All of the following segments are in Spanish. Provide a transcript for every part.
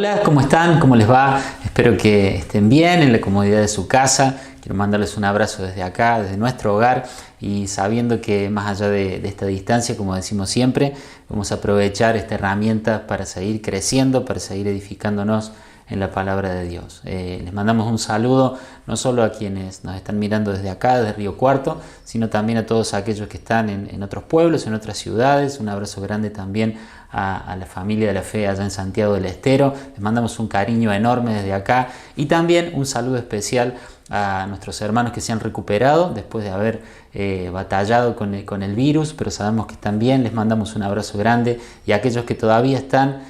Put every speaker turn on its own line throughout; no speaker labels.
Hola, ¿cómo están? ¿Cómo les va? Espero que estén bien en la comodidad de su casa. Quiero mandarles un abrazo desde acá, desde nuestro hogar, y sabiendo que más allá de esta distancia, como decimos siempre, vamos a aprovechar esta herramienta para seguir creciendo, para seguir edificándonos en la palabra de Dios. Les mandamos un saludo no solo a quienes nos están mirando desde acá, desde Río Cuarto, sino también a todos aquellos que están en otros pueblos, en otras ciudades. Un abrazo grande también a la familia de la fe allá en Santiago del Estero. Les mandamos un cariño enorme desde acá, y también un saludo especial a nuestros hermanos que se han recuperado después de haber batallado con el virus, pero sabemos que están bien. Les mandamos un abrazo grande, y a aquellos que todavía están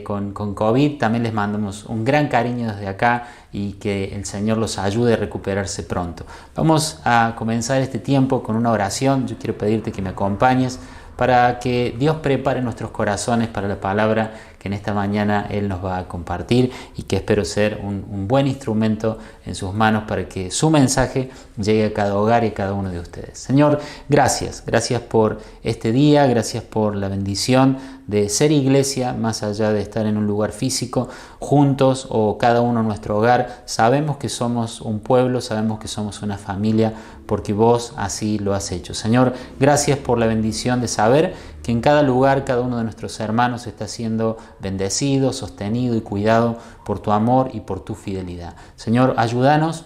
con COVID, también les mandamos un gran cariño desde acá, y que el Señor los ayude a recuperarse pronto. Vamos a comenzar este tiempo con una oración. Yo quiero pedirte que me acompañes para que Dios prepare nuestros corazones para la palabra que en esta mañana Él nos va a compartir, y que espero ser un buen instrumento en sus manos para que su mensaje llegue a cada hogar y a cada uno de ustedes. Señor, gracias por este día, gracias por la bendición de ser iglesia, más allá de estar en un lugar físico, juntos o cada uno en nuestro hogar. Sabemos que somos un pueblo, sabemos que somos una familia, porque vos así lo has hecho. Señor, gracias por la bendición de saber que en cada lugar, cada uno de nuestros hermanos está siendo bendecido, sostenido y cuidado por tu amor y por tu fidelidad. Señor, ayúdanos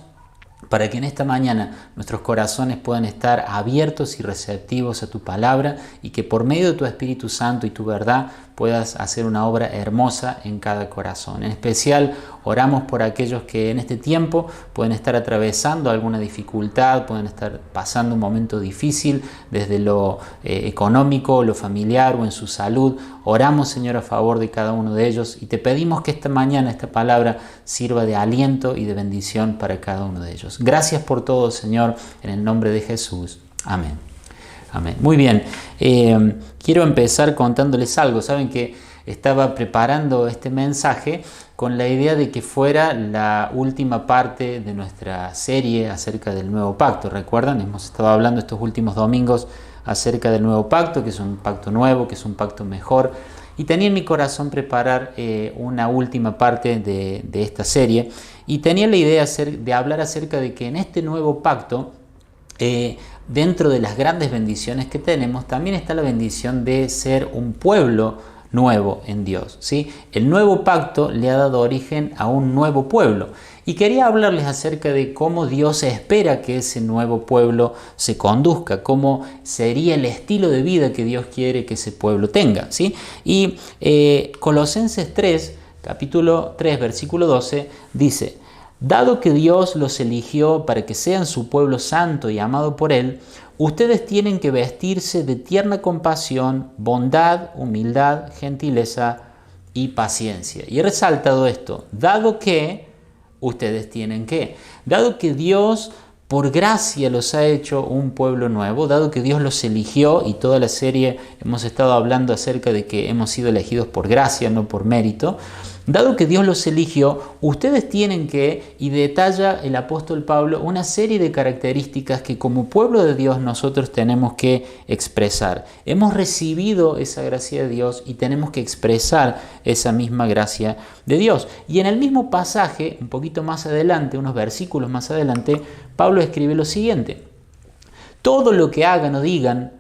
para que en esta mañana nuestros corazones puedan estar abiertos y receptivos a tu palabra, y que por medio de tu Espíritu Santo y tu verdad puedas hacer una obra hermosa en cada corazón. En especial, oramos por aquellos que en este tiempo pueden estar atravesando alguna dificultad, pueden estar pasando un momento difícil desde lo económico, lo familiar o en su salud. Oramos, Señor, a favor de cada uno de ellos, y te pedimos que esta mañana esta palabra sirva de aliento y de bendición para cada uno de ellos. Gracias por todo, Señor, en el nombre de Jesús. Amén. Amén. Muy bien. Quiero empezar contándoles algo. Saben que estaba preparando este mensaje con la idea de que fuera la última parte de nuestra serie acerca del Nuevo Pacto. ¿Recuerdan? Hemos estado hablando estos últimos domingos acerca del Nuevo Pacto, que es un pacto nuevo, que es un pacto mejor. Y tenía en mi corazón preparar una última parte de esta serie. Y tenía la idea de hablar acerca de que en este nuevo pacto, dentro de las grandes bendiciones que tenemos, también está la bendición de ser un pueblo nuevo en Dios, ¿sí? El nuevo pacto le ha dado origen a un nuevo pueblo, y quería hablarles acerca de cómo Dios espera que ese nuevo pueblo se conduzca, cómo sería el estilo de vida que Dios quiere que ese pueblo tenga, ¿sí? Y Colosenses 3, capítulo 3, versículo 12, dice: dado que Dios los eligió para que sean su pueblo santo y amado por Él, ustedes tienen que vestirse de tierna compasión, bondad, humildad, gentileza y paciencia. Y he resaltado esto: dado que ustedes tienen que. Dado que Dios por gracia los ha hecho un pueblo nuevo, dado que Dios los eligió, y toda la serie hemos estado hablando acerca de que hemos sido elegidos por gracia, no por mérito. Dado que Dios los eligió, ustedes tienen que, y detalla el apóstol Pablo una serie de características que como pueblo de Dios nosotros tenemos que expresar. Hemos recibido esa gracia de Dios y tenemos que expresar esa misma gracia de Dios. Y en el mismo pasaje, un poquito más adelante, unos versículos más adelante, Pablo escribe lo siguiente: todo lo que hagan o digan,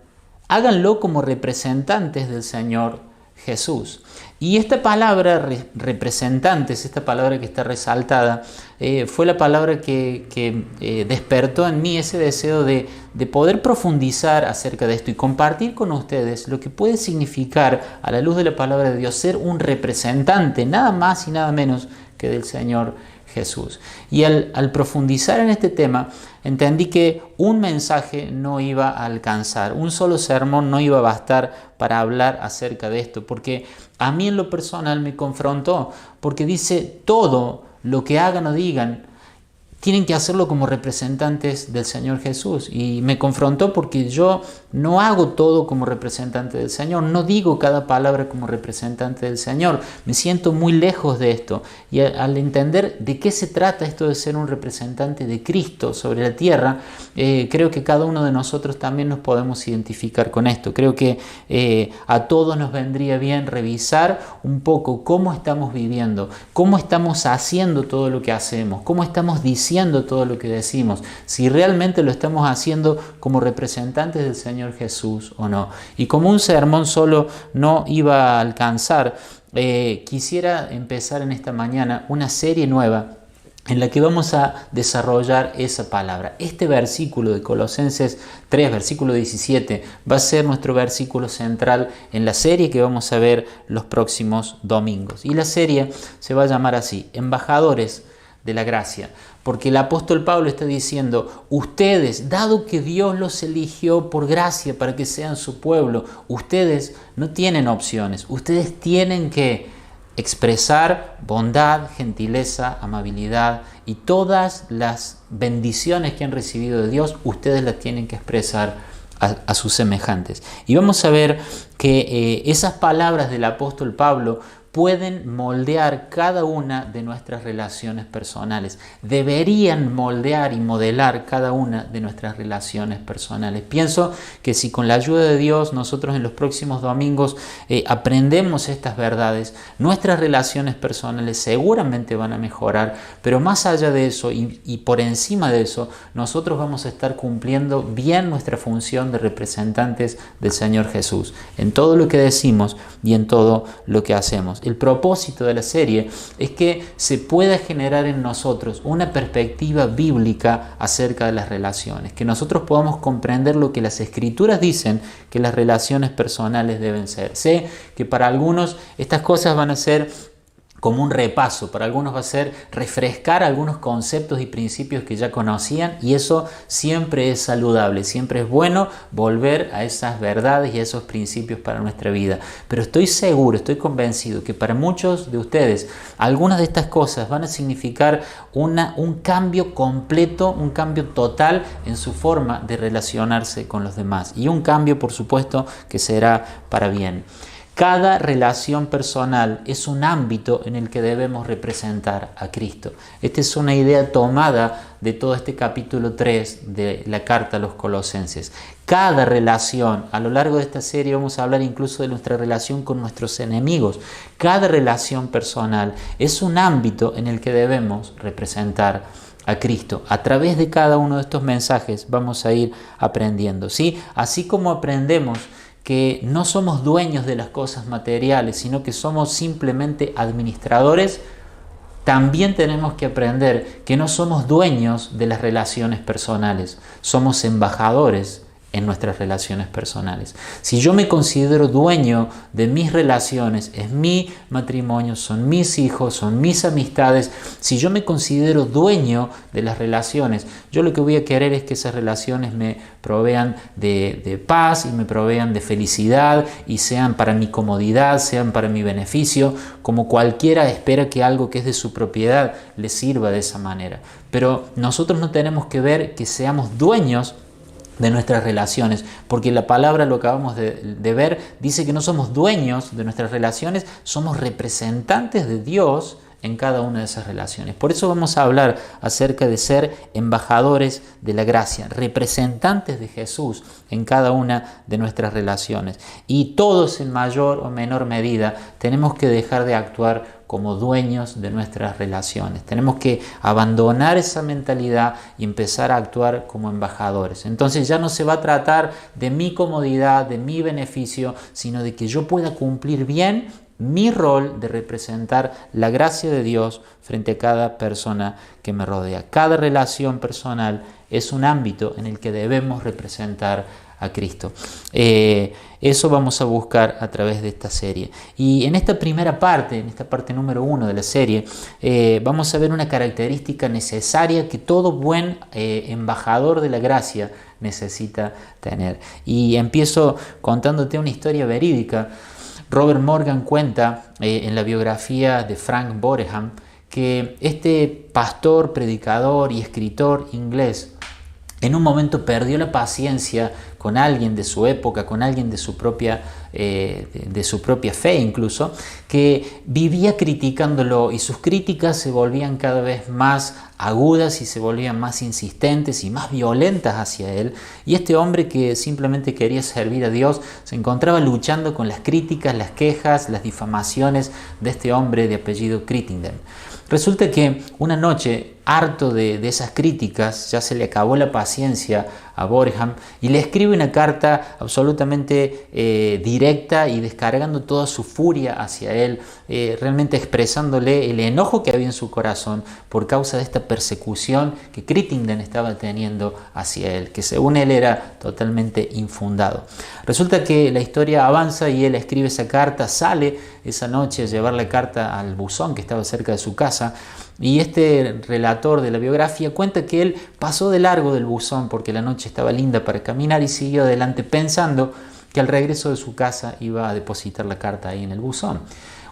háganlo como representantes del Señor Jesús. Y esta palabra representantes, esta palabra que está resaltada, fue la palabra que despertó en mí ese deseo de poder profundizar acerca de esto y compartir con ustedes lo que puede significar, a la luz de la palabra de Dios, ser un representante, nada más y nada menos que del Señor Jesús. Y al profundizar en este tema, entendí que un mensaje no iba a alcanzar, un solo sermón no iba a bastar para hablar acerca de esto, porque a mí en lo personal me confrontó, porque dice todo lo que hagan o digan. tienen que hacerlo como representantes del Señor Jesús. Y me confrontó porque yo no hago todo como representante del Señor, no digo cada palabra como representante del Señor, me siento muy lejos de esto. Y al entender de qué se trata esto de ser un representante de Cristo sobre la tierra, creo que cada uno de nosotros también nos podemos identificar con esto. Creo que a todos nos vendría bien revisar un poco cómo estamos viviendo, cómo estamos haciendo todo lo que hacemos, cómo estamos diciendo todo lo que decimos, si realmente lo estamos haciendo como representantes del Señor Jesús o no. Y como un sermón solo no iba a alcanzar, quisiera empezar en esta mañana una serie nueva en la que vamos a desarrollar esa palabra. Este versículo de Colosenses 3, versículo 17, va a ser nuestro versículo central en la serie que vamos a ver los próximos domingos. Y la serie se va a llamar así, Embajadores de la Gracia, porque el apóstol Pablo está diciendo, ustedes, dado que Dios los eligió por gracia para que sean su pueblo, ustedes no tienen opciones, ustedes tienen que expresar bondad, gentileza, amabilidad y todas las bendiciones que han recibido de Dios, ustedes las tienen que expresar a sus semejantes. Y vamos a ver que esas palabras del apóstol Pablo pueden moldear cada una de nuestras relaciones personales. Deberían moldear y modelar cada una de nuestras relaciones personales. Pienso que si con la ayuda de Dios nosotros en los próximos domingos aprendemos estas verdades, nuestras relaciones personales seguramente van a mejorar, pero más allá de eso y por encima de eso, nosotros vamos a estar cumpliendo bien nuestra función de representantes del Señor Jesús, en todo lo que decimos y en todo lo que hacemos. El propósito de la serie es que se pueda generar en nosotros una perspectiva bíblica acerca de las relaciones, que nosotros podamos comprender lo que las Escrituras dicen que las relaciones personales deben ser. Sé que para algunos estas cosas van a ser como un repaso, para algunos va a ser refrescar algunos conceptos y principios que ya conocían, y eso siempre es saludable, siempre es bueno volver a esas verdades y a esos principios para nuestra vida. Pero estoy seguro, estoy convencido que para muchos de ustedes algunas de estas cosas van a significar un cambio completo, un cambio total en su forma de relacionarse con los demás, y un cambio, por supuesto, que será para bien. Cada relación personal es un ámbito en el que debemos representar a Cristo. Esta es una idea tomada de todo este capítulo 3 de la carta a los Colosenses. Cada relación, a lo largo de esta serie vamos a hablar incluso de nuestra relación con nuestros enemigos. Cada relación personal es un ámbito en el que debemos representar a Cristo. A través de cada uno de estos mensajes vamos a ir aprendiendo, ¿sí? Así como aprendemos que no somos dueños de las cosas materiales, sino que somos simplemente administradores, también tenemos que aprender que no somos dueños de las relaciones personales, somos embajadores en nuestras relaciones personales. Si yo me considero dueño de mis relaciones, es mi matrimonio, son mis hijos, son mis amistades, si yo me considero dueño de las relaciones, yo lo que voy a querer es que esas relaciones me provean de paz y me provean de felicidad y sean para mi comodidad, sean para mi beneficio, como cualquiera espera que algo que es de su propiedad le sirva de esa manera. Pero nosotros no tenemos que ver que seamos dueños de nuestras relaciones, porque la palabra, lo acabamos de ver, dice que no somos dueños de nuestras relaciones, somos representantes de Dios en cada una de esas relaciones. Por eso vamos a hablar acerca de ser embajadores de la gracia, representantes de Jesús en cada una de nuestras relaciones. Y todos en mayor o menor medida tenemos que dejar de actuar como dueños de nuestras relaciones. Tenemos que abandonar esa mentalidad y empezar a actuar como embajadores. Entonces ya no se va a tratar de mi comodidad, de mi beneficio, sino de que yo pueda cumplir bien mi rol de representar la gracia de Dios frente a cada persona que me rodea. Cada relación personal es un ámbito en el que debemos representar a Cristo. Eso vamos a buscar a través de esta serie. Y en esta primera parte, en esta parte número 1 de la serie, vamos a ver una característica necesaria que todo buen embajador de la gracia necesita tener. Y empiezo contándote una historia verídica. Robert Morgan cuenta en la biografía de Frank Boreham que este pastor, predicador y escritor inglés en un momento perdió la paciencia con alguien de su época, con alguien de su propia fe incluso, que vivía criticándolo, y sus críticas se volvían cada vez más agudas y se volvían más insistentes y más violentas hacia él. Y este hombre, que simplemente quería servir a Dios, se encontraba luchando con las críticas, las quejas, las difamaciones de este hombre de apellido Crittenden. Resulta que una noche, harto de esas críticas, ya se le acabó la paciencia a Boreham y le escribe una carta absolutamente directa y descargando toda su furia hacia él, realmente expresándole el enojo que había en su corazón por causa de esta persecución que Crittenden estaba teniendo hacia él, que según él era totalmente infundado. Resulta que la historia avanza y él escribe esa carta, sale esa noche a llevar la carta al buzón que estaba cerca de su casa. Y este relator de la biografía cuenta que él pasó de largo del buzón porque la noche estaba linda para caminar y siguió adelante pensando que al regreso de su casa iba a depositar la carta ahí en el buzón.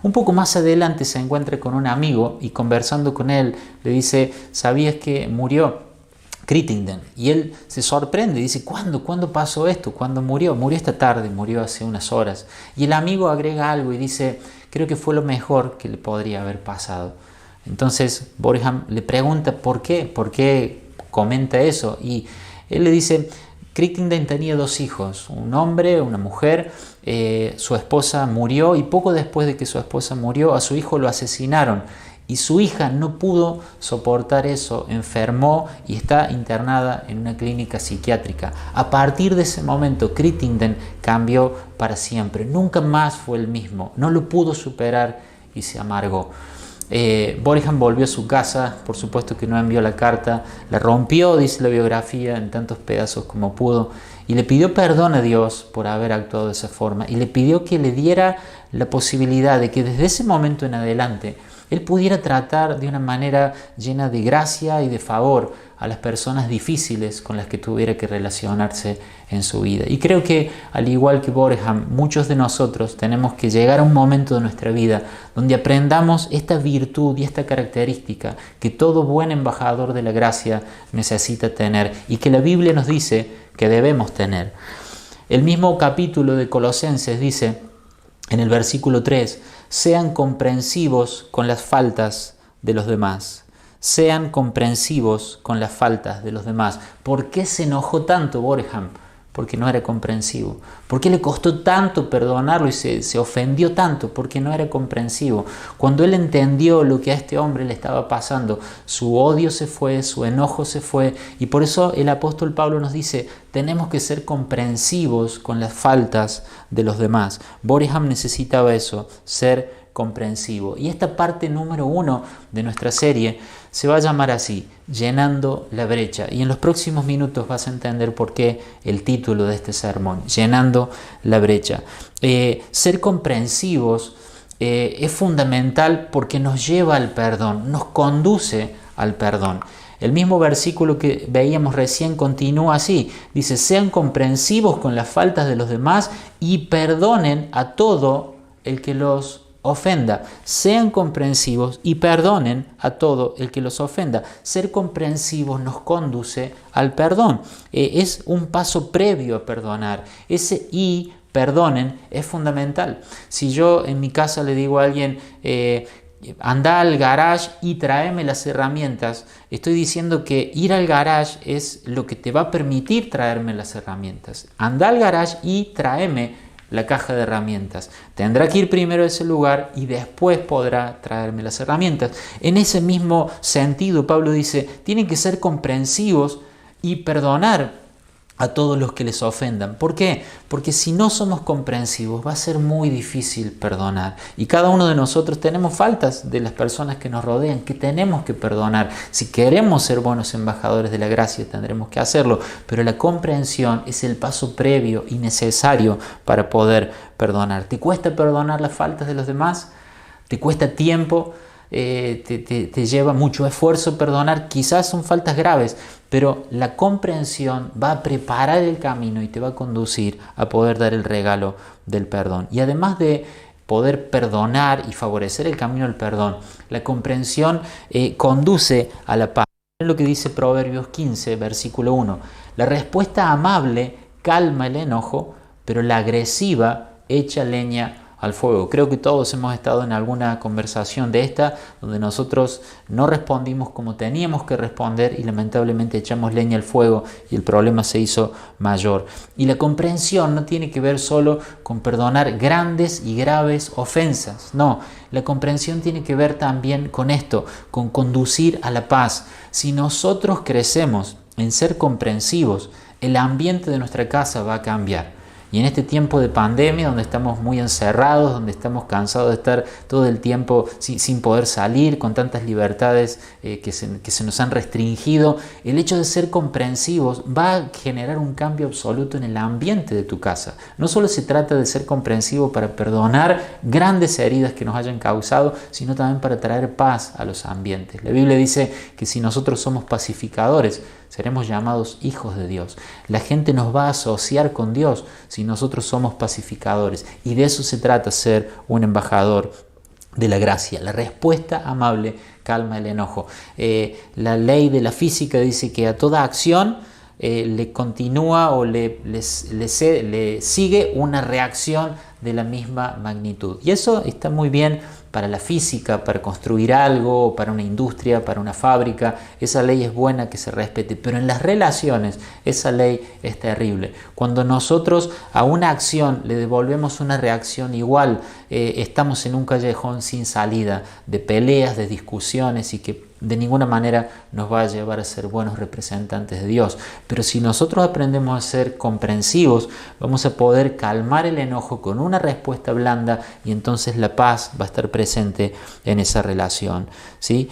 Un poco más adelante se encuentra con un amigo y, conversando con él, le dice: ¿sabías que murió Crittenden? Y él se sorprende y dice: ¿Cuándo pasó esto? ¿Cuándo murió? Murió esta tarde, murió hace unas horas. Y el amigo agrega algo y dice: creo que fue lo mejor que le podría haber pasado. Entonces Boreham le pregunta por qué comenta eso, y él le dice: Crittenden tenía 2 hijos, un hombre, una mujer. Su esposa murió, y poco después de que su esposa murió, a su hijo lo asesinaron, y su hija no pudo soportar eso, enfermó y está internada en una clínica psiquiátrica. A partir de ese momento, Crittenden cambió para siempre, nunca más fue el mismo, no lo pudo superar y se amargó. Boreham volvió a su casa, por supuesto que no envió la carta, la rompió, dice la biografía, en tantos pedazos como pudo, y le pidió perdón a Dios por haber actuado de esa forma, y le pidió que le diera la posibilidad de que desde ese momento en adelante él pudiera tratar de una manera llena de gracia y de favor a las personas difíciles con las que tuviera que relacionarse en su vida. Y creo que, al igual que Boreham, muchos de nosotros tenemos que llegar a un momento de nuestra vida donde aprendamos esta virtud y esta característica que todo buen embajador de la gracia necesita tener y que la Biblia nos dice que debemos tener. El mismo capítulo de Colosenses dice en el versículo 3: sean comprensivos con las faltas de los demás. Sean comprensivos con las faltas de los demás. ¿Por qué se enojó tanto Boreham? Porque no era comprensivo. ¿Por qué le costó tanto perdonarlo y se ofendió tanto? Porque no era comprensivo. Cuando él entendió lo que a este hombre le estaba pasando, su odio se fue, su enojo se fue, y por eso el apóstol Pablo nos dice: tenemos que ser comprensivos con las faltas de los demás. Boreham necesitaba eso, ser comprensivo. Y esta parte número 1 de nuestra serie se va a llamar así: llenando la brecha. Y en los próximos minutos vas a entender por qué el título de este sermón: llenando la brecha. Ser comprensivos es fundamental porque nos lleva al perdón, nos conduce al perdón. El mismo versículo que veíamos recién continúa así. Dice: sean comprensivos con las faltas de los demás y perdonen a todo el que los ofenda. Sean comprensivos y perdonen a todo el que los ofenda. Ser comprensivos nos conduce al perdón. Es un paso previo a perdonar. Ese "y perdonen" es fundamental. Si yo en mi casa le digo a alguien: anda al garage y tráeme las herramientas, estoy diciendo que ir al garage es lo que te va a permitir traerme las herramientas. Anda al garage y tráeme la caja de herramientas. Tendrá que ir primero a ese lugar y después podrá traerme las herramientas. En ese mismo sentido, Pablo dice: tienen que ser comprensivos y perdonar a todos los que les ofendan. ¿Por qué? Porque si no somos comprensivos va a ser muy difícil perdonar. Y cada uno de nosotros tenemos faltas de las personas que nos rodean, que tenemos que perdonar. Si queremos ser buenos embajadores de la gracia, tendremos que hacerlo. Pero la comprensión es el paso previo y necesario para poder perdonar. ¿Te cuesta perdonar las faltas de los demás? ¿Te cuesta tiempo? Te lleva mucho esfuerzo perdonar, quizás son faltas graves, pero la comprensión va a preparar el camino y te va a conducir a poder dar el regalo del perdón. Y además de poder perdonar y favorecer el camino del perdón. La comprensión conduce a la paz. Es lo que dice Proverbios 15, versículo 1. La respuesta amable calma el enojo, pero la agresiva echa leña al fuego. Creo que todos hemos estado en alguna conversación de esta, donde nosotros no respondimos como teníamos que responder y lamentablemente echamos leña al fuego y el problema se hizo mayor. Y la comprensión no tiene que ver solo con perdonar grandes y graves ofensas. No, la comprensión tiene que ver también con esto, con conducir a la paz. Si nosotros crecemos en ser comprensivos, el ambiente de nuestra casa va a cambiar. Y en este tiempo de pandemia, donde estamos muy encerrados, donde estamos cansados de estar todo el tiempo sin poder salir, con tantas libertades que se nos han restringido, el hecho de ser comprensivos va a generar un cambio absoluto en el ambiente de tu casa. No solo se trata de ser comprensivo para perdonar grandes heridas que nos hayan causado, sino también para traer paz a los ambientes. La Biblia dice que si nosotros somos pacificadores, seremos llamados hijos de Dios. La gente nos va a asociar con Dios si nosotros somos pacificadores. Y de eso se trata, ser un embajador de la gracia. La respuesta amable calma el enojo. La ley de la física dice que a toda acción le continúa o le sigue una reacción de la misma magnitud. Y eso está muy bien para la física, para construir algo, para una industria, para una fábrica. Esa ley es buena que se respete, pero en las relaciones esa ley es terrible. Cuando nosotros a una acción le devolvemos una reacción igual, estamos en un callejón sin salida de peleas, de discusiones y que de ninguna manera nos va a llevar a ser buenos representantes de Dios. Pero si nosotros aprendemos a ser comprensivos, vamos a poder calmar el enojo con una respuesta blanda y entonces la paz va a estar presente en esa relación, ¿sí?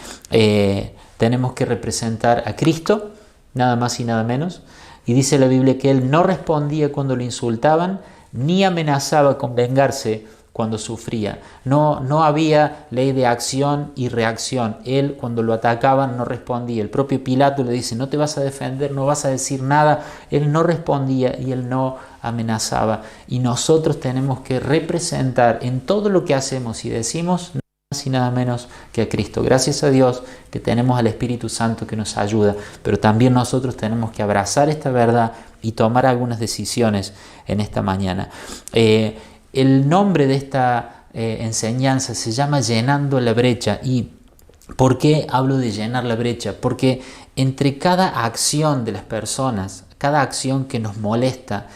Tenemos que representar a Cristo, nada más y nada menos. Y dice la Biblia que Él no respondía cuando lo insultaban, ni amenazaba con vengarse cuando sufría. No había ley de acción y reacción. Él, cuando lo atacaban, no respondía. El propio Pilato le dice: no te vas a defender, no vas a decir nada. Él no respondía y él no amenazaba. Y nosotros tenemos que representar en todo lo que hacemos y decimos nada más y nada menos que a Cristo. Gracias a Dios que tenemos al Espíritu Santo que nos ayuda, pero también nosotros tenemos que abrazar esta verdad y tomar algunas decisiones en esta mañana. El nombre de esta enseñanza se llama Llenando la brecha. ¿Y por qué hablo de llenar la brecha? Porque entre cada acción de las personas, cada acción que nos molesta,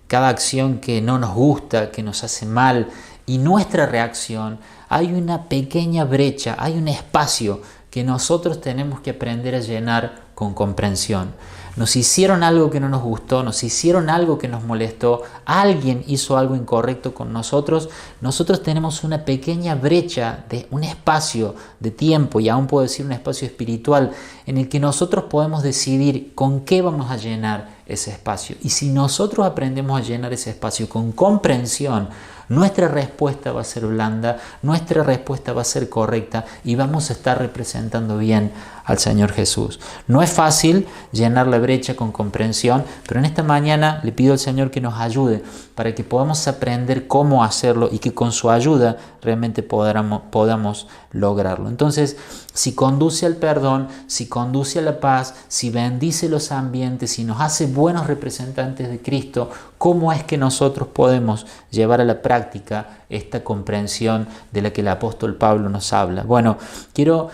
cada acción que no nos gusta, que nos hace mal, y nuestra reacción, hay una pequeña brecha, hay un espacio que nosotros tenemos que aprender a llenar con comprensión. Nos hicieron algo que no nos gustó, nos hicieron algo que nos molestó, alguien hizo algo incorrecto con nosotros. Nosotros tenemos una pequeña brecha, un espacio de tiempo, y aún puedo decir un espacio espiritual, en el que nosotros podemos decidir con qué vamos a llenar ese espacio. Y si nosotros aprendemos a llenar ese espacio con comprensión, nuestra respuesta va a ser blanda, nuestra respuesta va a ser correcta y vamos a estar representando bien al Señor Jesús. No es fácil llenar la brecha con comprensión, pero en esta mañana le pido al Señor que nos ayude para que podamos aprender cómo hacerlo y que con su ayuda realmente podamos lograrlo. Entonces, si conduce al perdón, si conduce a la paz, si bendice los ambientes, si nos hace buenos representantes de Cristo, ¿cómo es que nosotros podemos llevar a la práctica esta comprensión de la que el apóstol Pablo nos habla? Bueno, quiero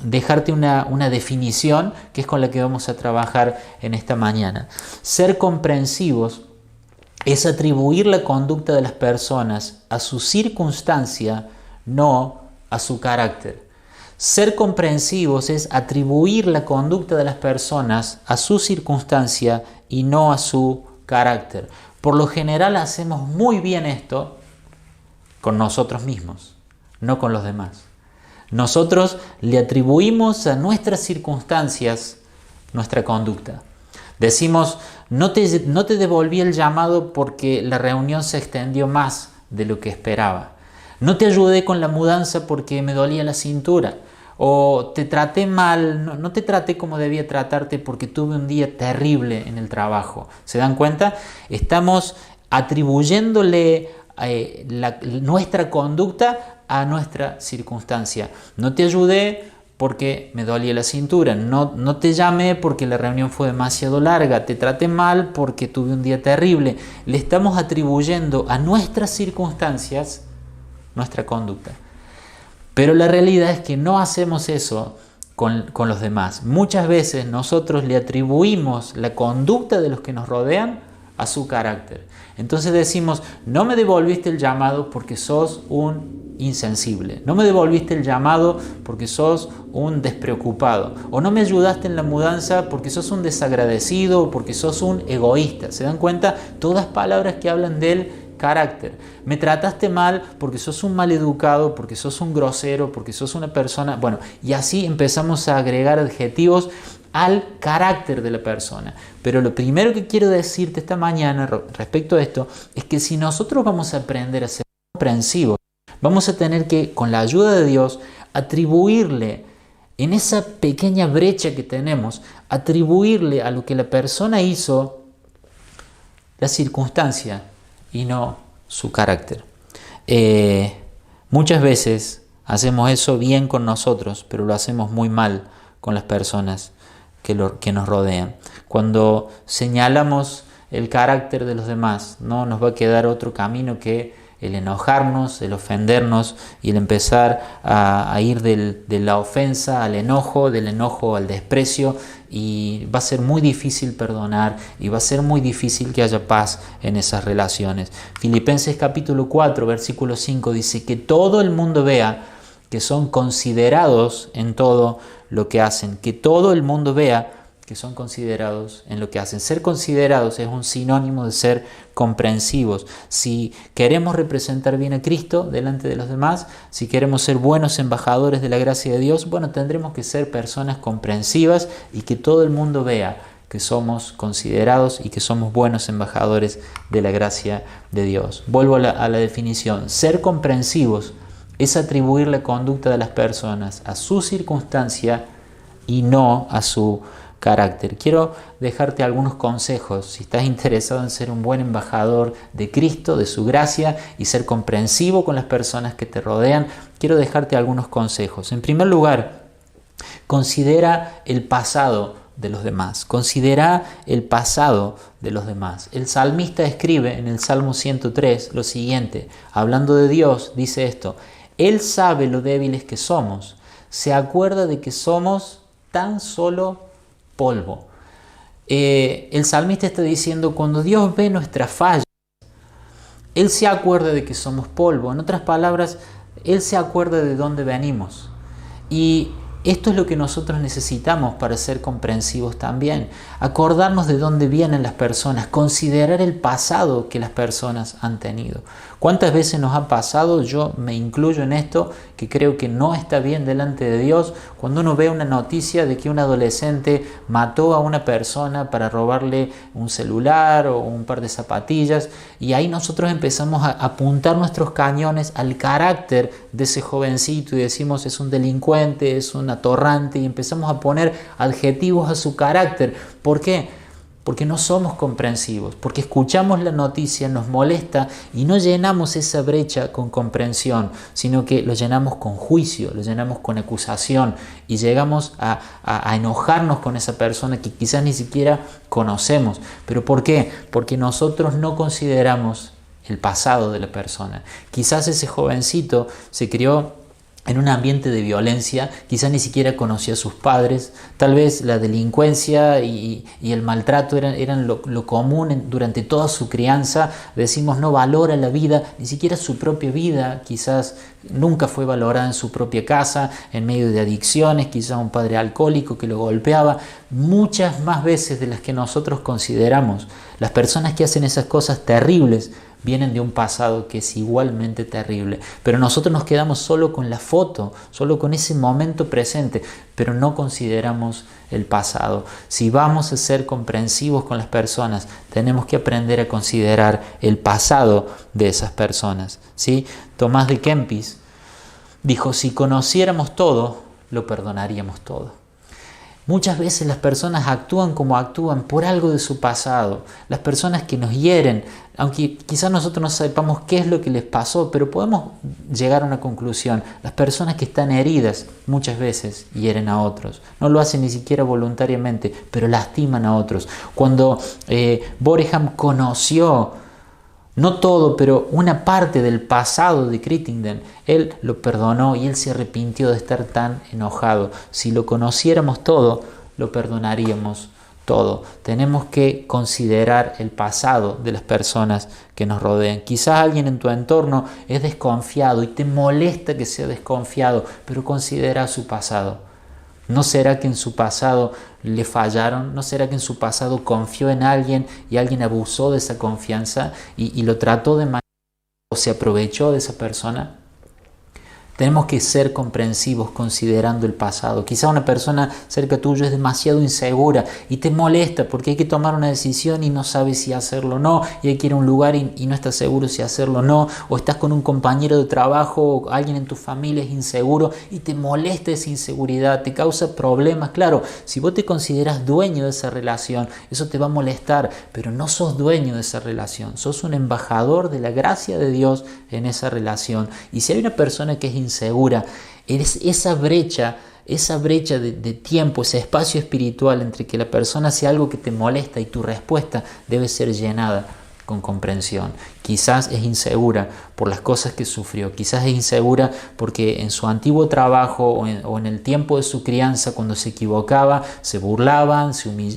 dejarte una definición que es con la que vamos a trabajar en esta mañana. Ser comprensivos es atribuir la conducta de las personas a su circunstancia, no a su carácter. Ser comprensivos es atribuir la conducta de las personas a su circunstancia y no a su carácter. Por lo general hacemos muy bien esto con nosotros mismos, no con los demás. Nosotros le atribuimos a nuestras circunstancias nuestra conducta. Decimos: no te devolví el llamado porque la reunión se extendió más de lo que esperaba. No te ayudé con la mudanza porque me dolía la cintura. O te traté mal, no te traté como debía tratarte porque tuve un día terrible en el trabajo. ¿Se dan cuenta? Estamos atribuyéndole nuestra conducta a nuestra circunstancia. No te ayudé porque me dolía la cintura, no te llamé porque la reunión fue demasiado larga, te traté mal porque tuve un día terrible. Le estamos atribuyendo a nuestras circunstancias nuestra conducta. Pero la realidad es que no hacemos eso con los demás. Muchas veces nosotros le atribuimos la conducta de los que nos rodean a su carácter. Entonces decimos, no me devolviste el llamado porque sos un insensible, no me devolviste el llamado porque sos un despreocupado, o no me ayudaste en la mudanza porque sos un desagradecido o porque sos un egoísta. ¿Se dan cuenta? Todas palabras que hablan del carácter. Me trataste mal porque sos un maleducado, porque sos un grosero, porque sos una persona... Bueno, y así empezamos a agregar adjetivos al carácter de la persona. Pero lo primero que quiero decirte esta mañana respecto a esto es que si nosotros vamos a aprender a ser comprensivos, vamos a tener que, con la ayuda de Dios, atribuirle en esa pequeña brecha que tenemos, atribuirle a lo que la persona hizo la circunstancia y no su carácter. Muchas veces hacemos eso bien con nosotros, pero lo hacemos muy mal con las personas que nos rodean. Cuando señalamos el carácter de los demás, no nos va a quedar otro camino que el enojarnos, el ofendernos y el empezar a ir de la ofensa al enojo, del enojo al desprecio, y va a ser muy difícil perdonar y va a ser muy difícil que haya paz en esas relaciones. Filipenses capítulo 4, versículo 5 dice que todo el mundo vea que son considerados en todo lo que hacen, que todo el mundo vea que son considerados en lo que hacen. Ser considerados es un sinónimo de ser comprensivos. Si queremos representar bien a Cristo delante de los demás, si queremos ser buenos embajadores de la gracia de Dios, bueno, tendremos que ser personas comprensivas y que todo el mundo vea que somos considerados y que somos buenos embajadores de la gracia de Dios. Vuelvo a la definición. Ser comprensivos es atribuir la conducta de las personas a su circunstancia y no a su carácter. Quiero dejarte algunos consejos si estás interesado en ser un buen embajador de Cristo, de su gracia y ser comprensivo con las personas que te rodean. Quiero dejarte algunos consejos. En primer lugar, considera el pasado de los demás. Considera el pasado de los demás. El salmista escribe en el Salmo 103 lo siguiente, hablando de Dios, dice esto: Él sabe lo débiles que somos, se acuerda de que somos tan solo polvo. El salmista está diciendo, cuando Dios ve nuestras fallas, Él se acuerda de que somos polvo. En otras palabras, Él se acuerda de dónde venimos. Y esto es lo que nosotros necesitamos para ser comprensivos también. Acordarnos de dónde vienen las personas, considerar el pasado que las personas han tenido. ¿Cuántas veces nos ha pasado? Yo me incluyo en esto, que creo que no está bien delante de Dios, cuando uno ve una noticia de que un adolescente mató a una persona para robarle un celular o un par de zapatillas, y ahí nosotros empezamos a apuntar nuestros cañones al carácter de ese jovencito y decimos es un delincuente, es un atorrante, y empezamos a poner adjetivos a su carácter. ¿Por qué? Porque no somos comprensivos, porque escuchamos la noticia, nos molesta y no llenamos esa brecha con comprensión, sino que lo llenamos con juicio, lo llenamos con acusación y llegamos a enojarnos con esa persona que quizás ni siquiera conocemos. ¿Pero por qué? Porque nosotros no consideramos el pasado de la persona. Quizás ese jovencito se crió en un ambiente de violencia, quizás ni siquiera conocía a sus padres, tal vez la delincuencia y el maltrato eran lo común durante toda su crianza. Decimos, no valora la vida, ni siquiera su propia vida, quizás nunca fue valorada en su propia casa, en medio de adicciones, quizás un padre alcohólico que lo golpeaba. Muchas más veces de las que nosotros consideramos. Las personas que hacen esas cosas terribles vienen de un pasado que es igualmente terrible, pero nosotros nos quedamos solo con la foto, solo con ese momento presente, pero no consideramos el pasado. Si vamos a ser comprensivos con las personas, tenemos que aprender a considerar el pasado de esas personas, ¿sí? Tomás de Kempis dijo, si conociéramos todo, lo perdonaríamos todo. Muchas veces las personas actúan como actúan por algo de su pasado. Las personas que nos hieren, aunque quizás nosotros no sepamos qué es lo que les pasó, pero podemos llegar a una conclusión. Las personas que están heridas muchas veces hieren a otros. No lo hacen ni siquiera voluntariamente, pero lastiman a otros. Cuando Boreham conoció, no todo, pero una parte del pasado de Crittenden, él lo perdonó y él se arrepintió de estar tan enojado. Si lo conociéramos todo, lo perdonaríamos todo. Tenemos que considerar el pasado de las personas que nos rodean. Quizás alguien en tu entorno es desconfiado y te molesta que sea desconfiado, pero considera su pasado. ¿No será que en su pasado le fallaron? ¿No será que en su pasado confió en alguien y alguien abusó de esa confianza y lo trató de manera o se aprovechó de esa persona? Tenemos que ser comprensivos considerando el pasado. Quizá una persona cerca tuyo es demasiado insegura y te molesta porque hay que tomar una decisión y no sabes si hacerlo o no, y hay que ir a un lugar y no estás seguro si hacerlo o no, o estás con un compañero de trabajo o alguien en tu familia es inseguro y te molesta esa inseguridad, te causa problemas. Claro, si vos te consideras dueño de esa relación, eso te va a molestar, pero no sos dueño de esa relación, sos un embajador de la gracia de Dios en esa relación. Y si hay una persona que es insegura, eres esa brecha de tiempo, ese espacio espiritual entre que la persona hace algo que te molesta y tu respuesta debe ser llenada con comprensión. Quizás es insegura por las cosas que sufrió, quizás es insegura porque en su antiguo trabajo o en el tiempo de su crianza, cuando se equivocaba, se burlaban,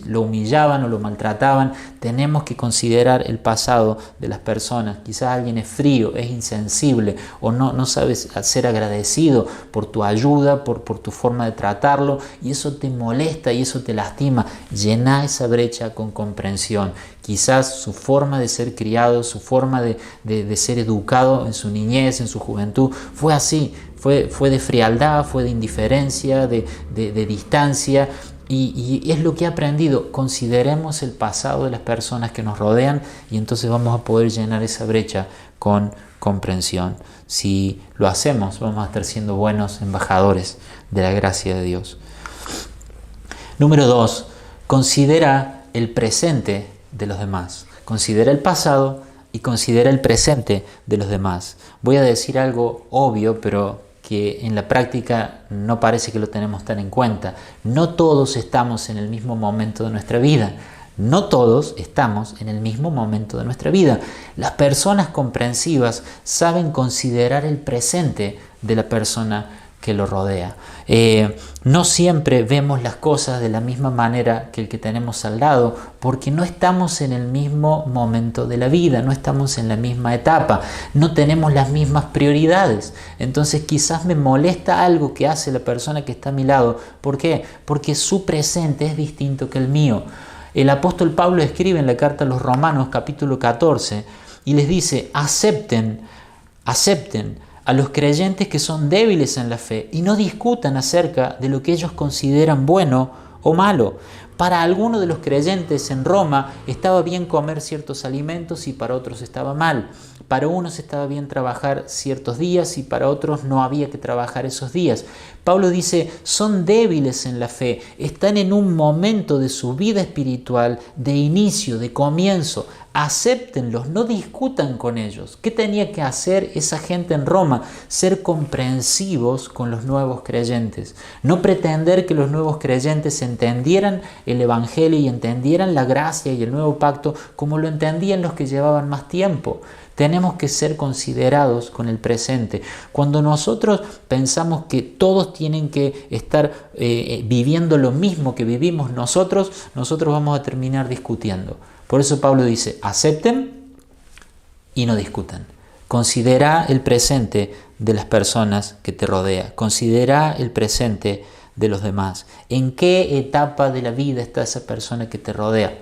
lo humillaban o lo maltrataban. Tenemos que considerar el pasado de las personas. Quizás alguien es frío, es insensible o no sabes ser agradecido por tu ayuda, por tu forma de tratarlo, y eso te molesta y eso te lastima. Llená esa brecha con comprensión. Quizás su forma de ser criado, su forma de ser educado en su niñez, en su juventud, fue así, fue de frialdad, fue de indiferencia, de distancia, y es lo que he aprendido. Consideremos el pasado de las personas que nos rodean y entonces vamos a poder llenar esa brecha con comprensión. Si lo hacemos, vamos a estar siendo buenos embajadores de la gracia de Dios. Número 2, considera el presente de los demás. Considera el pasado y considera el presente de los demás. Voy a decir algo obvio, pero que en la práctica no parece que lo tenemos tan en cuenta. No todos estamos en el mismo momento de nuestra vida. No todos estamos en el mismo momento de nuestra vida. Las personas comprensivas saben considerar el presente de la persona que lo rodea. No siempre vemos las cosas de la misma manera que el que tenemos al lado, porque no estamos en el mismo momento de la vida, no estamos en la misma etapa, no tenemos las mismas prioridades. Entonces quizás me molesta algo que hace la persona que está a mi lado. ¿Por qué? Porque su presente es distinto que el mío. El apóstol Pablo escribe en la carta a los Romanos capítulo 14 y les dice: acepten a los creyentes que son débiles en la fe y no discutan acerca de lo que ellos consideran bueno o malo. Para algunos de los creyentes en Roma estaba bien comer ciertos alimentos y para otros estaba mal. Para unos estaba bien trabajar ciertos días y para otros no había que trabajar esos días. Pablo dice, son débiles en la fe, están en un momento de su vida espiritual, de inicio, de comienzo. Acéptenlos, no discutan con ellos. ¿Qué tenía que hacer esa gente en Roma? Ser comprensivos con los nuevos creyentes. No pretender que los nuevos creyentes entendieran el Evangelio y entendieran la gracia y el nuevo pacto como lo entendían los que llevaban más tiempo. Tenemos que ser considerados con el presente. Cuando nosotros pensamos que todos tienen que estar viviendo lo mismo que vivimos nosotros vamos a terminar discutiendo. Por eso Pablo dice, acepten y no discutan. Considera el presente de las personas que te rodean. Considera el presente de los demás. ¿En qué etapa de la vida está esa persona que te rodea?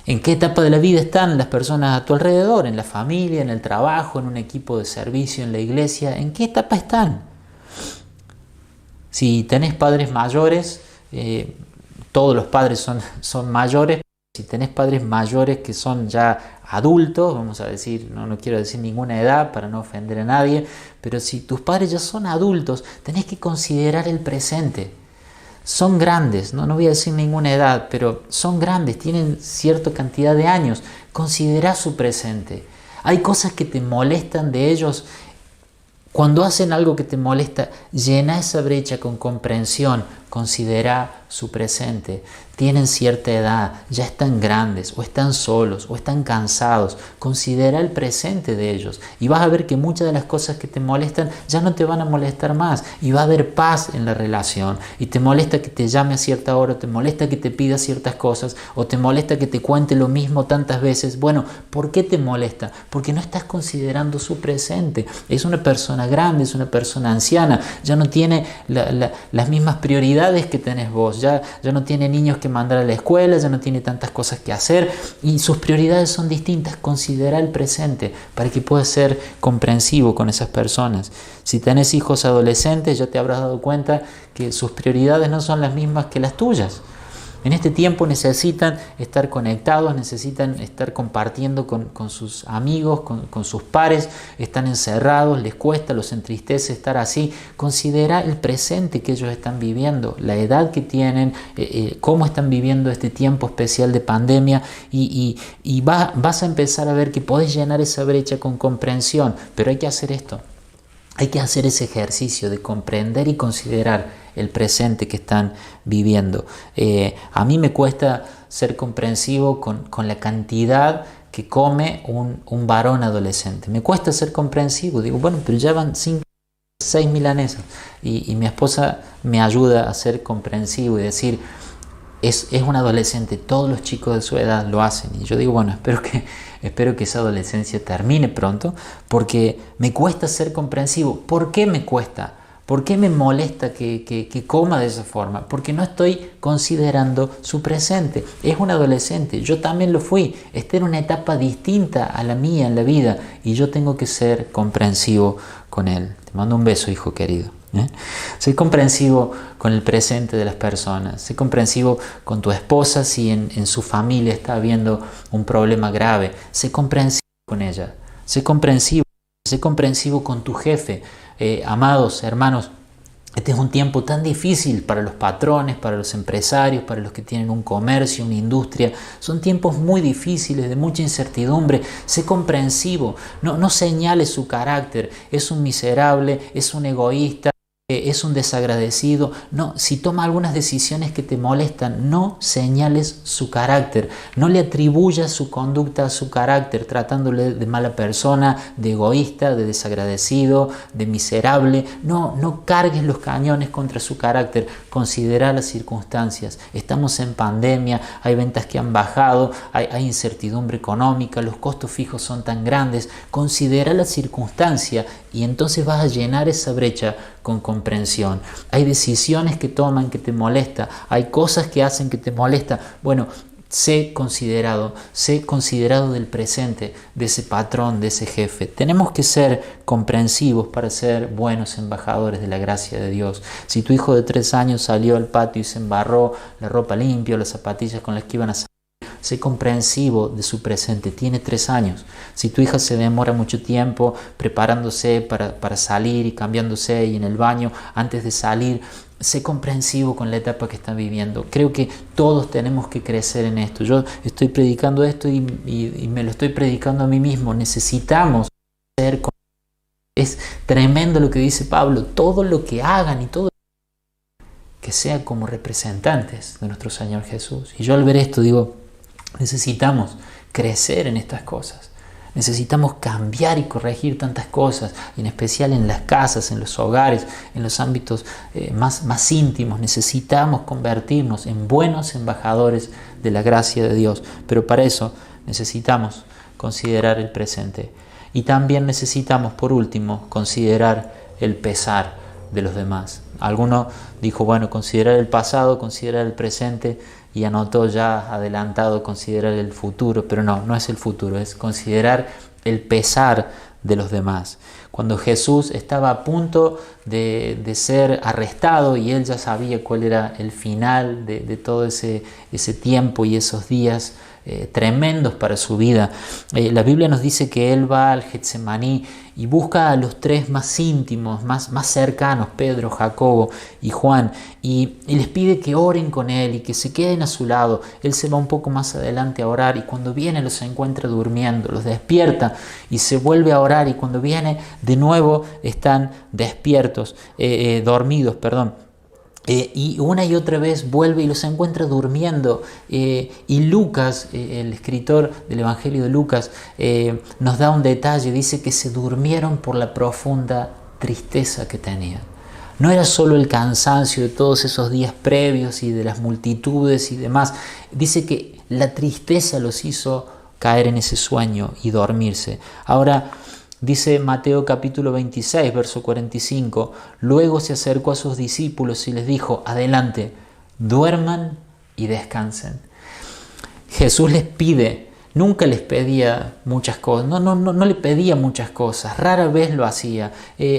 ¿En qué etapa de la vida están las personas a tu alrededor? ¿En la familia, en el trabajo, en un equipo de servicio, en la iglesia? ¿En qué etapa están? Si tenés padres mayores, todos los padres son mayores. Si tenés padres mayores que son ya adultos, vamos a decir, no quiero decir ninguna edad para no ofender a nadie, pero si tus padres ya son adultos, tenés que considerar el presente. son grandes, no voy a decir ninguna edad, pero son grandes, tienen cierta cantidad de años. Considera su presente. Hay cosas que te molestan de ellos. Cuando hacen algo que te molesta, llena esa brecha con comprensión. Considera su presente. Tienen cierta edad, ya están grandes, o están solos, o están cansados. Considera el presente de ellos. Y vas a ver que muchas de las cosas que te molestan ya no te van a molestar más. Y va a haber paz en la relación. Y te molesta que te llame a cierta hora, te molesta que te pida ciertas cosas, o te molesta que te cuente lo mismo tantas veces. Bueno, ¿por qué te molesta? Porque no estás considerando su presente. Es una persona grande, es una persona anciana, ya no tiene las mismas prioridades que tenés vos, ya no tiene niños que mandar a la escuela, ya no tiene tantas cosas que hacer y sus prioridades son distintas. Considera el presente para que puedas ser comprensivo con esas personas. Si tenés hijos adolescentes, ya te habrás dado cuenta que sus prioridades no son las mismas que las tuyas. En este tiempo necesitan estar conectados, necesitan estar compartiendo con sus amigos, con sus pares, están encerrados, les cuesta, los entristece estar así. Considera el presente que ellos están viviendo, la edad que tienen, cómo están viviendo este tiempo especial de pandemia y vas a empezar a ver que podés llenar esa brecha con comprensión, pero hay que hacer esto. Hay que hacer ese ejercicio de comprender y considerar el presente que están viviendo. A mí me cuesta ser comprensivo con la cantidad que come un varón adolescente. Me cuesta ser comprensivo. Digo, bueno, pero ya van 5, 6 milanesas. Y mi esposa me ayuda a ser comprensivo y decir, es un adolescente, todos los chicos de su edad lo hacen. Y yo digo, bueno, espero que esa adolescencia termine pronto, porque me cuesta ser comprensivo. ¿Por qué me cuesta? ¿Por qué me molesta que coma de esa forma? Porque no estoy considerando su presente. Es un adolescente, yo también lo fui. Esta era una etapa distinta a la mía en la vida y yo tengo que ser comprensivo con él. Te mando un beso, hijo querido. Sé comprensivo con el presente de las personas. Sé comprensivo con tu esposa si en su familia está habiendo un problema grave. Sé comprensivo con ella. Sé comprensivo con tu jefe. Amados hermanos, este es un tiempo tan difícil para los patrones, para los empresarios, para los que tienen un comercio, una industria. Son tiempos muy difíciles, de mucha incertidumbre. Sé comprensivo, no señales su carácter. Es un miserable, es un egoísta, es un desagradecido. No, si toma algunas decisiones que te molestan, no señales su carácter, no le atribuyas su conducta a su carácter, tratándole de mala persona, de egoísta, de desagradecido, de miserable. No cargues los cañones contra su carácter. Considera las circunstancias. Estamos en pandemia, hay ventas que han bajado, hay incertidumbre económica, los costos fijos son tan grandes. Considera la circunstancia y entonces vas a llenar esa brecha con comprensión. Hay decisiones que toman que te molesta, hay cosas que hacen que te molesta. Bueno, sé considerado del presente, de ese patrón, de ese jefe. Tenemos que ser comprensivos para ser buenos embajadores de la gracia de Dios. Si tu hijo de 3 años salió al patio y se embarró la ropa limpia, las zapatillas con las que iban a salir, sé comprensivo de su presente, tiene 3 años. Si tu hija se demora mucho tiempo preparándose para salir y cambiándose y en el baño antes de salir, sé comprensivo con la etapa que está viviendo. Creo que todos tenemos que crecer en esto. Yo estoy predicando esto y me lo estoy predicando a mí mismo. Necesitamos ser comprensivo. Es tremendo lo que dice Pablo. Todo lo que hagan y todo que sea como representantes de nuestro Señor Jesús. Y yo al ver esto digo, necesitamos crecer en estas cosas. Necesitamos cambiar y corregir tantas cosas, en especial en las casas, en los hogares, en los ámbitos más íntimos. Necesitamos convertirnos en buenos embajadores de la gracia de Dios. Pero para eso necesitamos considerar el presente. Y también necesitamos, por último, considerar el pesar de los demás. Alguno dijo, bueno, considerar el pasado, considerar el presente, y anotó ya adelantado considerar el futuro, pero no es el futuro, es considerar el pesar de los demás. Cuando Jesús estaba a punto de ser arrestado y él ya sabía cuál era el final de todo ese tiempo y esos días, tremendos para su vida. La Biblia nos dice que él va al Getsemaní y busca a los tres más íntimos, más cercanos, Pedro, Jacobo y Juan, y les pide que oren con él y que se queden a su lado. Él se va un poco más adelante a orar y cuando viene los encuentra durmiendo, los despierta y se vuelve a orar y cuando viene de nuevo están dormidos, perdón. Y una y otra vez vuelve y los encuentra durmiendo. Y Lucas, el escritor del Evangelio de Lucas, nos da un detalle. Dice que se durmieron por la profunda tristeza que tenían. No era solo el cansancio de todos esos días previos y de las multitudes y demás. Dice que la tristeza los hizo caer en ese sueño y dormirse. Ahora, dice Mateo capítulo 26, verso 45, luego se acercó a sus discípulos y les dijo, adelante, duerman y descansen. Jesús les pide, nunca les pedía muchas cosas, no le pedía muchas cosas, rara vez lo hacía.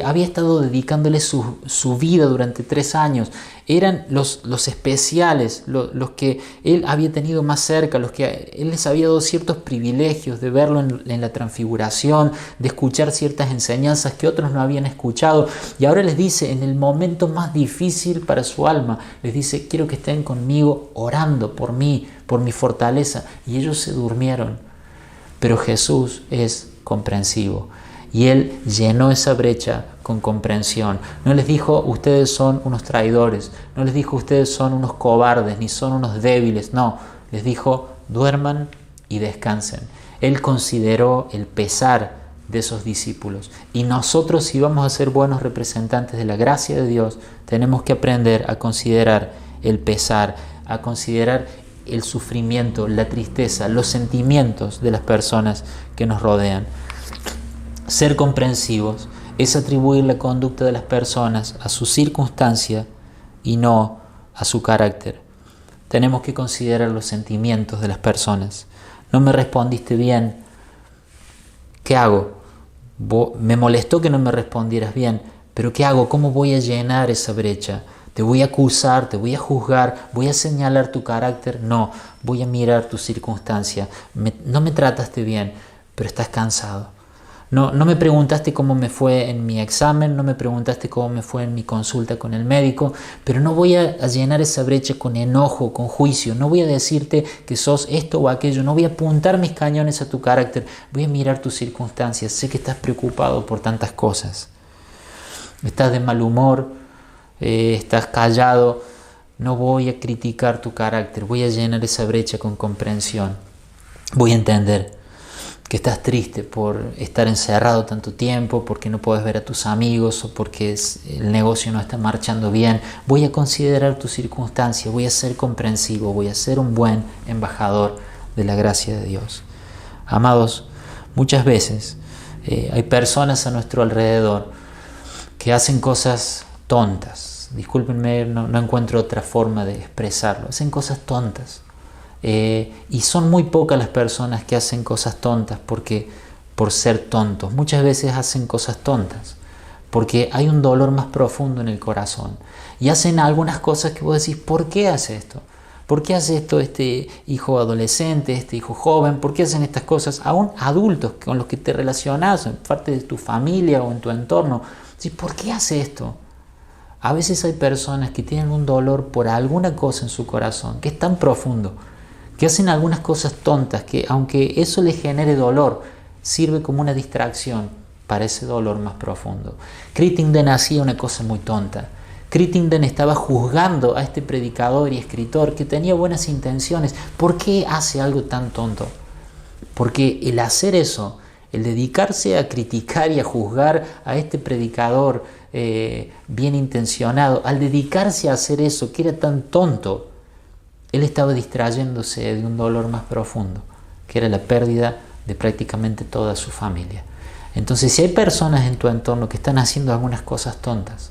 Había estado dedicándole su vida durante 3 años. Eran los especiales, los que él había tenido más cerca, los que él les había dado ciertos privilegios de verlo en la transfiguración, de escuchar ciertas enseñanzas que otros no habían escuchado. Y ahora les dice, en el momento más difícil para su alma, les dice, quiero que estén conmigo orando por mí, por mi fortaleza. Y ellos se durmieron. Pero Jesús es comprensivo. Y Él llenó esa brecha con comprensión. No les dijo, ustedes son unos traidores. No les dijo, ustedes son unos cobardes, ni son unos débiles. No, les dijo, duerman y descansen. Él consideró el pesar de esos discípulos. Y nosotros, si vamos a ser buenos representantes de la gracia de Dios, tenemos que aprender a considerar el pesar, a considerar el sufrimiento, la tristeza, los sentimientos de las personas que nos rodean. Ser comprensivos es atribuir la conducta de las personas a su circunstancia y no a su carácter. Tenemos que considerar los sentimientos de las personas. No me respondiste bien. ¿Qué hago? Me molestó que no me respondieras bien, pero ¿qué hago? ¿Cómo voy a llenar esa brecha? ¿Te voy a acusar? ¿Te voy a juzgar? ¿Voy a señalar tu carácter? No, voy a mirar tu circunstancia. No me trataste bien, pero estás cansado. No me preguntaste cómo me fue en mi examen, no me preguntaste cómo me fue en mi consulta con el médico, pero no voy a llenar esa brecha con enojo, con juicio. No voy a decirte que sos esto o aquello, no voy a apuntar mis cañones a tu carácter. Voy a mirar tus circunstancias. Sé que estás preocupado por tantas cosas. Estás de mal humor, estás callado. No voy a criticar tu carácter. Voy a llenar esa brecha con comprensión. Voy a entender que estás triste por estar encerrado tanto tiempo, porque no puedes ver a tus amigos o porque el negocio no está marchando bien. Voy a considerar tu circunstancia, voy a ser comprensivo, voy a ser un buen embajador de la gracia de Dios. Amados, muchas veces hay personas a nuestro alrededor que hacen cosas tontas. Discúlpenme, no encuentro otra forma de expresarlo. Hacen cosas tontas. Y son muy pocas las personas que hacen cosas tontas por ser tontos. Muchas veces hacen cosas tontas porque hay un dolor más profundo en el corazón y hacen algunas cosas que vos decís, ¿por qué hace esto? ¿Por qué hace esto este hijo adolescente, este hijo joven? ¿Por qué hacen estas cosas? Aún adultos con los que te relacionás, en parte de tu familia o en tu entorno. ¿Por qué hace esto? A veces hay personas que tienen un dolor por alguna cosa en su corazón que es tan profundo, que hacen algunas cosas tontas que, aunque eso les genere dolor, sirve como una distracción para ese dolor más profundo. Crittenden hacía una cosa muy tonta. Crittenden estaba juzgando a este predicador y escritor que tenía buenas intenciones. ¿Por qué hace algo tan tonto? Porque el hacer eso, el dedicarse a criticar y a juzgar a este predicador bien intencionado, al dedicarse a hacer eso que era tan tonto, él estaba distrayéndose de un dolor más profundo, que era la pérdida de prácticamente toda su familia. Entonces, si hay personas en tu entorno que están haciendo algunas cosas tontas,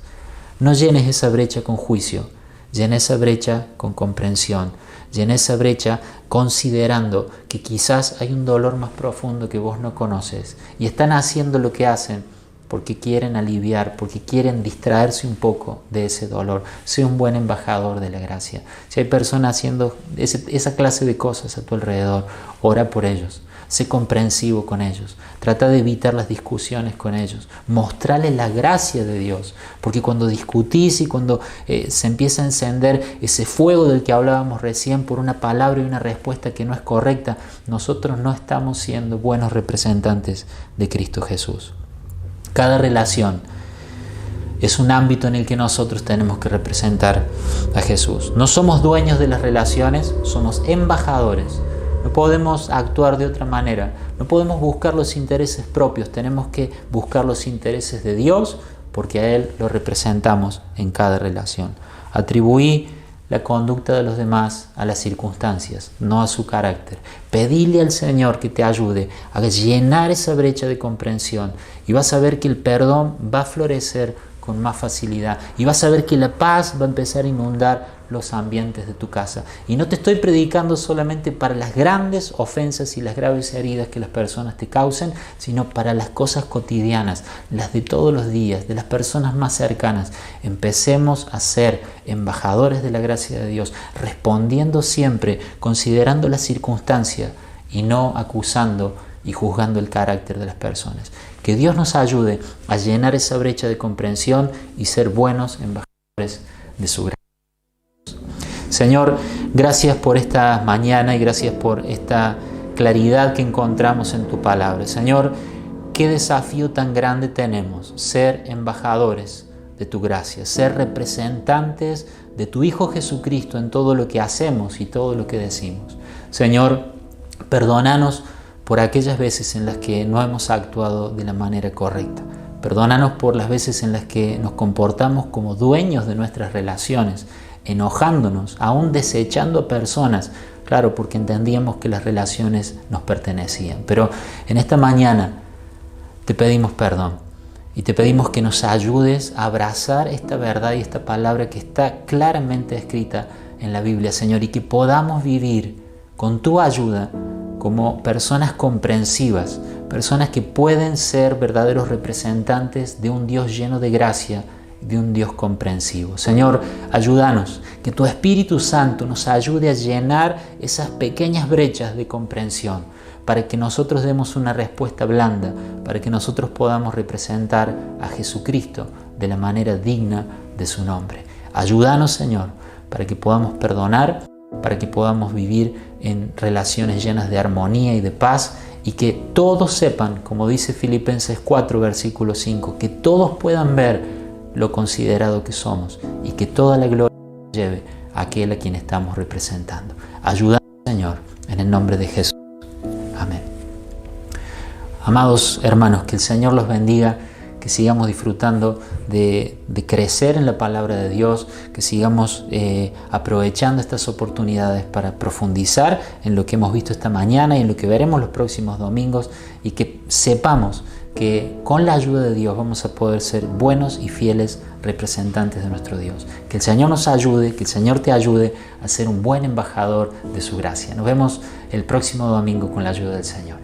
no llenes esa brecha con juicio, llena esa brecha con comprensión, llena esa brecha considerando que quizás hay un dolor más profundo que vos no conoces y están haciendo lo que hacen porque quieren aliviar, porque quieren distraerse un poco de ese dolor. Sé un buen embajador de la gracia. Si hay personas haciendo esa clase de cosas a tu alrededor, ora por ellos. Sé comprensivo con ellos. Trata de evitar las discusiones con ellos. Mostrarles la gracia de Dios. Porque cuando discutís y cuando se empieza a encender ese fuego del que hablábamos recién por una palabra y una respuesta que no es correcta, nosotros no estamos siendo buenos representantes de Cristo Jesús. Cada relación es un ámbito en el que nosotros tenemos que representar a Jesús. No somos dueños de las relaciones, somos embajadores. No podemos actuar de otra manera, no podemos buscar los intereses propios, tenemos que buscar los intereses de Dios porque a Él lo representamos en cada relación. Atribuí la conducta de los demás a las circunstancias, no a su carácter. Pedile al Señor que te ayude a llenar esa brecha de comprensión y vas a ver que el perdón va a florecer con más facilidad y vas a ver que la paz va a empezar a inundar los ambientes de tu casa. Y no te estoy predicando solamente para las grandes ofensas y las graves heridas que las personas te causen, sino para las cosas cotidianas, las de todos los días, de las personas más cercanas. Empecemos a ser embajadores de la gracia de Dios, respondiendo siempre, considerando la circunstancia y no acusando y juzgando el carácter de las personas. Que Dios nos ayude a llenar esa brecha de comprensión y ser buenos embajadores de su gracia. Señor, gracias por esta mañana y gracias por esta claridad que encontramos en tu palabra. Señor, qué desafío tan grande tenemos, ser embajadores de tu gracia, ser representantes de tu Hijo Jesucristo en todo lo que hacemos y todo lo que decimos. Señor, perdónanos por aquellas veces en las que no hemos actuado de la manera correcta. Perdónanos por las veces en las que nos comportamos como dueños de nuestras relaciones, enojándonos, aún desechando a personas, claro, porque entendíamos que las relaciones nos pertenecían. Pero en esta mañana te pedimos perdón y te pedimos que nos ayudes a abrazar esta verdad y esta palabra que está claramente escrita en la Biblia, Señor, y que podamos vivir con tu ayuda como personas comprensivas, personas que pueden ser verdaderos representantes de un Dios lleno de gracia, de un Dios comprensivo. Señor, ayúdanos, que tu Espíritu Santo nos ayude a llenar esas pequeñas brechas de comprensión para que nosotros demos una respuesta blanda, para que nosotros podamos representar a Jesucristo de la manera digna de su nombre. Ayúdanos, Señor, para que podamos perdonar, para que podamos vivir en relaciones llenas de armonía y de paz y que todos sepan, como dice Filipenses 4, versículo 5, que todos puedan ver lo considerado que somos y que toda la gloria lleve a aquel a quien estamos representando. Ayúdanos, Señor, en el nombre de Jesús. Amén. Amados hermanos, que el Señor los bendiga, que sigamos disfrutando de crecer en la palabra de Dios, que sigamos aprovechando estas oportunidades para profundizar en lo que hemos visto esta mañana y en lo que veremos los próximos domingos y que sepamos que con la ayuda de Dios vamos a poder ser buenos y fieles representantes de nuestro Dios. Que el Señor nos ayude, que el Señor te ayude a ser un buen embajador de su gracia. Nos vemos el próximo domingo con la ayuda del Señor.